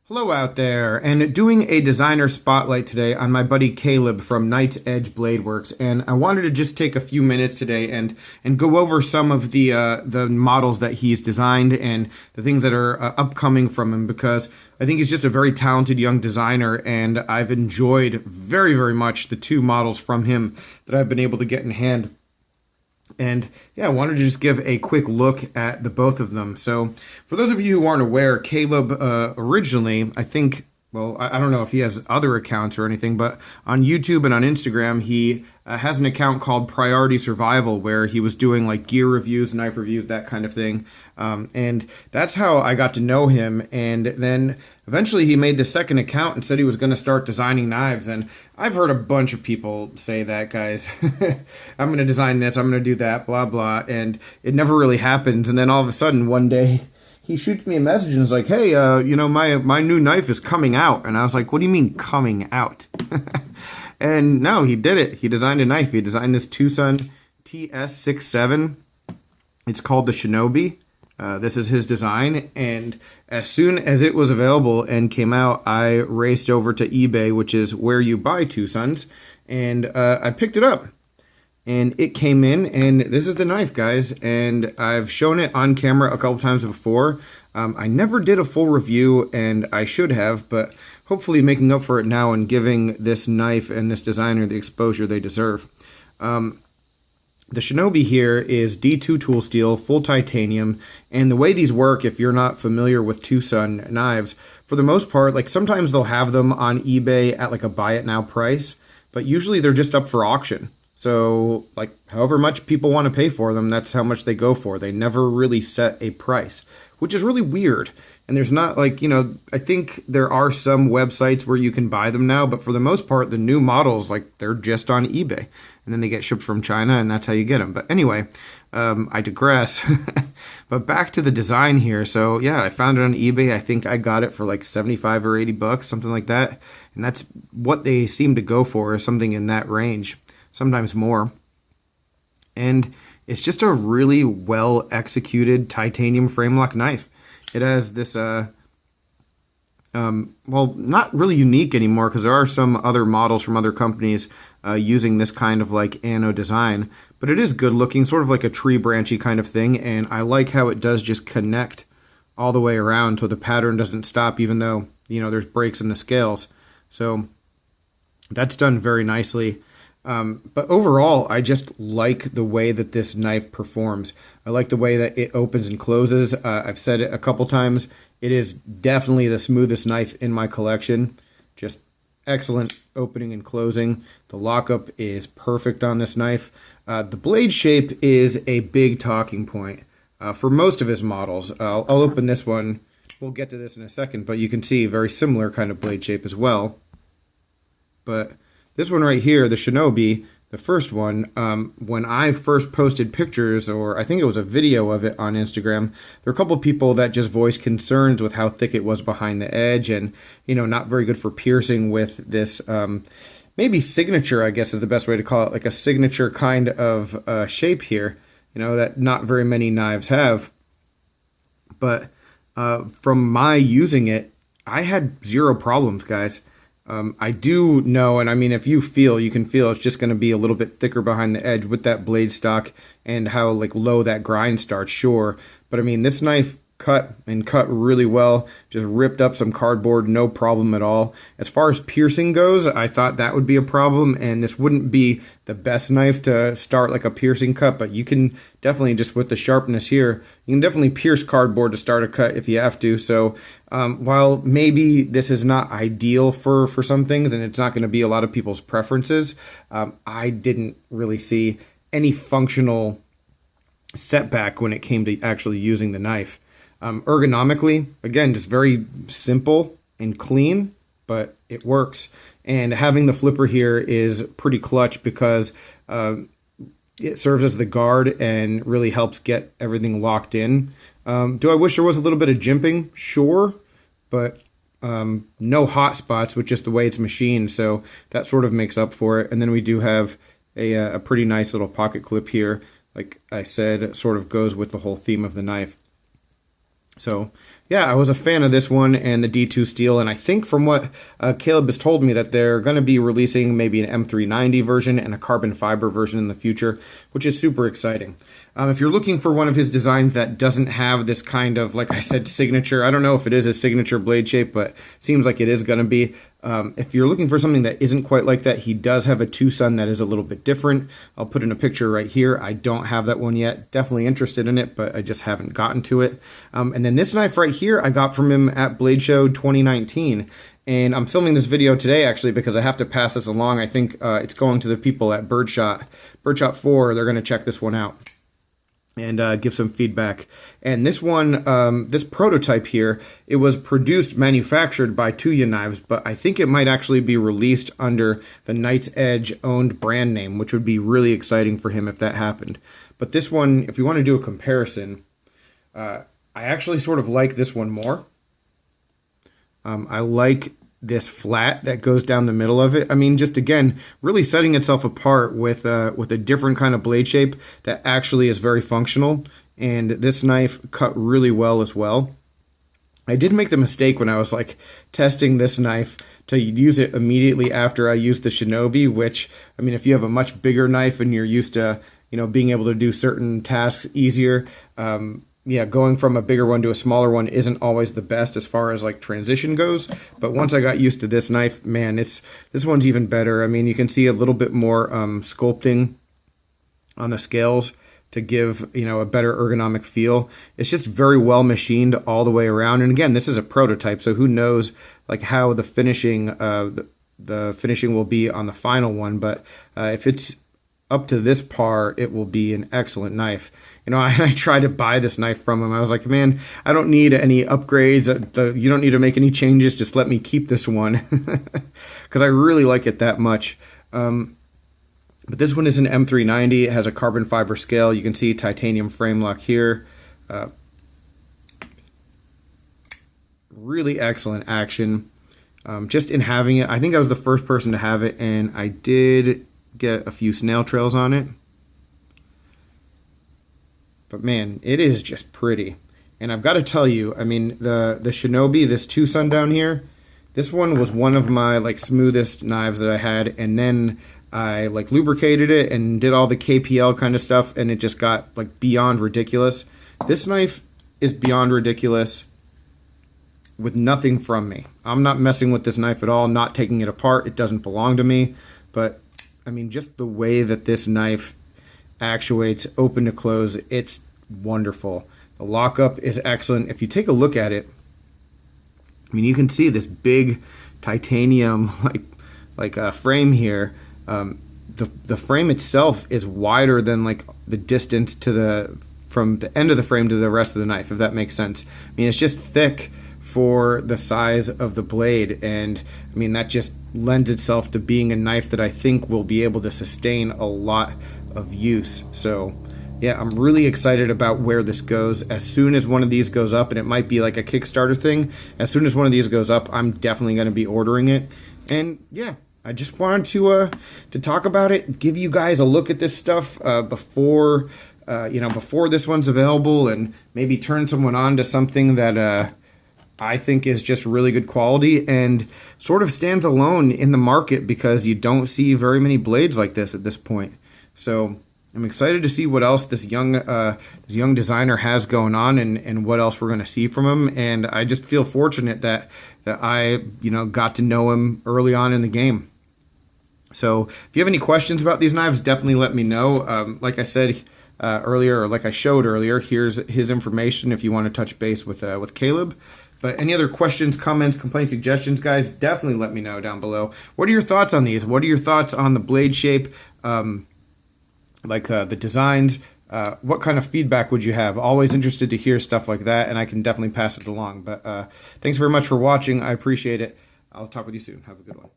Hello out there, and doing a designer spotlight today on my buddy Caleb from Knight's Edge Bladeworks, and I wanted to just take a few minutes today and go over some of the models that he's designed and the things that are upcoming from him, because I think he's just a very talented young designer, and I've enjoyed very much the two models from him that I've been able to get in hand. And yeah, I wanted to just give a quick look at the both of them. So for those of you who aren't aware, Caleb originally, I think, well, I don't know if he has other accounts or anything, but on YouTube and on Instagram, he has an account called Priority Survival where he was doing like gear reviews, knife reviews, that kind of thing. And that's how I got to know him. And then eventually he made the second account and said he was going to start designing knives. And I've heard a bunch of people say that, guys. I'm going to design this, I'm going to do that, blah, blah. And it never really happens. And then all of a sudden, one day, he shoots me a message and is like, hey, my new knife is coming out. And I was like, what do you mean coming out? And no, he did it. He designed a knife. He designed this Tucson TS67. It's called the Shinobi. This is his design, and as soon as it was available and came out, I raced over to eBay, which is where you buy Tucsons, and I picked it up. And it came in, and this is the knife, guys, and I've shown it on camera a couple times before. I never did a full review, and I should have, but hopefully making up for it now and giving this knife and this designer the exposure they deserve. The Shinobi here is D2 tool steel, full titanium, and the way these work, if you're not familiar with Tucson knives, for the most part, like sometimes they'll have them on eBay at like a buy it now price, but usually they're just up for auction. So like however much people want to pay for them, that's how much they go for. They never really set a price, which is really weird. And there's not like, I think there are some websites where you can buy them now, but for the most part, the new models, like they're just on eBay. And then they get shipped from China, and that's how you get them. But anyway, I digress. But back to the design here. So yeah, I found it on eBay. I think I got it for like 75 or 80 bucks, something like that. And that's what they seem to go for, is something in that range, sometimes more. And it's just a really well executed titanium frame lock knife. It has this, well, not really unique anymore, because there are some other models from other companies using this kind of like anno design, but it is good looking, sort of like a tree branchy kind of thing, and I like how it does just connect all the way around so the pattern doesn't stop, even though, there's breaks in the scales. So that's done very nicely. But overall, I just like the way that this knife performs. I like the way that it opens and closes. I've said it a couple times. It is definitely the smoothest knife in my collection. Just excellent opening and closing. The lockup is perfect on this knife. The blade shape is a big talking point for most of his models. I'll open this one. We'll get to this in a second, but you can see very similar kind of blade shape as well. But this one right here, the Shinobi, the first one, when I first posted pictures, or I think it was a video of it on Instagram, there were a couple of people that just voiced concerns with how thick it was behind the edge and, not very good for piercing with this, maybe signature, I guess is the best way to call it, like a signature kind of shape here, that not very many knives have. But from my using it, I had zero problems, guys. I do know, and I mean, if you can feel it's just going to be a little bit thicker behind the edge with that blade stock and how like low that grind starts, sure. But I mean, this knife cut really well, just ripped up some cardboard, no problem at all. As far as piercing goes, I thought that would be a problem, and this wouldn't be the best knife to start like a piercing cut, but you can definitely, just with the sharpness here, you can definitely pierce cardboard to start a cut if you have to. So while maybe this is not ideal for some things, and it's not going to be a lot of people's preferences, I didn't really see any functional setback when it came to actually using the knife. Ergonomically, again, just very simple and clean, but it works. And having the flipper here is pretty clutch because it serves as the guard and really helps get everything locked in. Do I wish there was a little bit of jimping? Sure, but no hot spots with just the way it's machined, so that sort of makes up for it. And then we do have a pretty nice little pocket clip here. Like I said, it sort of goes with the whole theme of the knife. So yeah, I was a fan of this one and the D2 steel, and I think from what Caleb has told me that they're going to be releasing maybe an M390 version and a carbon fiber version in the future, which is super exciting. If you're looking for one of his designs that doesn't have this kind of, like I said, signature, I don't know if it is a signature blade shape, but seems like it is going to be. If you're looking for something that isn't quite like that, he does have a Tucson that is a little bit different. I'll put in a picture right here. I don't have that one yet. Definitely interested in it, but I just haven't gotten to it. And then this knife right here I got from him at Blade Show 2019. And I'm filming this video today, actually, because I have to pass this along. I think it's going to the people at Birdshot 4. They're going to check this one out and give some feedback. And this one, this prototype here, it was produced, manufactured by Tuya Knives, but I think it might actually be released under the Knight's Edge owned brand name, which would be really exciting for him if that happened. But this one, if you want to do a comparison, I actually sort of like this one more. I like this flat that goes down the middle of it. I mean, just again, really setting itself apart with a different kind of blade shape that actually is very functional. And this knife cut really well as well. I did make the mistake when I was like testing this knife to use it immediately after I used the Shinobi, which, I mean, if you have a much bigger knife and you're used to, you know, being able to do certain tasks easier, yeah, going from a bigger one to a smaller one isn't always the best as far as like transition goes. But once I got used to this knife, man, this one's even better. I mean, you can see a little bit more sculpting on the scales to give, you know, a better ergonomic feel. It's just very well machined all the way around. And again, this is a prototype, so who knows like how the finishing the finishing will be on the final one. But if it's up to this par, it will be an excellent knife. You know, I tried to buy this knife from him. I was like, man, I don't need any upgrades. You don't need to make any changes. Just let me keep this one because I really like it that much. But this one is an M390. It has a carbon fiber scale. You can see titanium frame lock here. Really excellent action. Just in having it, I think I was the first person to have it, and I did get a few snail trails on it. But man, it is just pretty. And I've got to tell you, I mean, the Shinobi, this Tucson down here, this one was one of my like smoothest knives that I had, and then I like lubricated it and did all the KPL kind of stuff, and it just got like beyond ridiculous. This knife is beyond ridiculous with nothing from me. I'm not messing with this knife at all, not taking it apart. It doesn't belong to me. But I mean, just the way that this knife actuates open to close, it's wonderful. The lockup is excellent. If you take a look at it, I mean, you can see this big titanium frame here. The frame itself is wider than like the distance to from the end of the frame to the rest of the knife, if that makes sense. I mean, it's just thick for the size of the blade, and I mean, that just lends itself to being a knife that I think will be able to sustain a lot of use. So yeah, I'm really excited about where this goes. As soon as one of these goes up, and it might be like a Kickstarter thing, as soon as one of these goes up, I'm definitely going to be ordering it. And yeah, I just wanted to talk about it, give you guys a look at this stuff before before this one's available, and maybe turn someone on to something that I think is just really good quality and sort of stands alone in the market, because you don't see very many blades like this at this point. So I'm excited to see what else this young designer has going on, and what else we're going to see from him. And I just feel fortunate that I got to know him early on in the game. So if you have any questions about these knives, definitely let me know. Like I said earlier, or like I showed earlier, here's his information if you want to touch base with Caleb. But any other questions, comments, complaints, suggestions, guys, definitely let me know down below. What are your thoughts on these? What are your thoughts on the blade shape? The designs, what kind of feedback would you have? Always interested to hear stuff like that, and I can definitely pass it along. But thanks very much for watching. I appreciate it. I'll talk with you soon. Have a good one.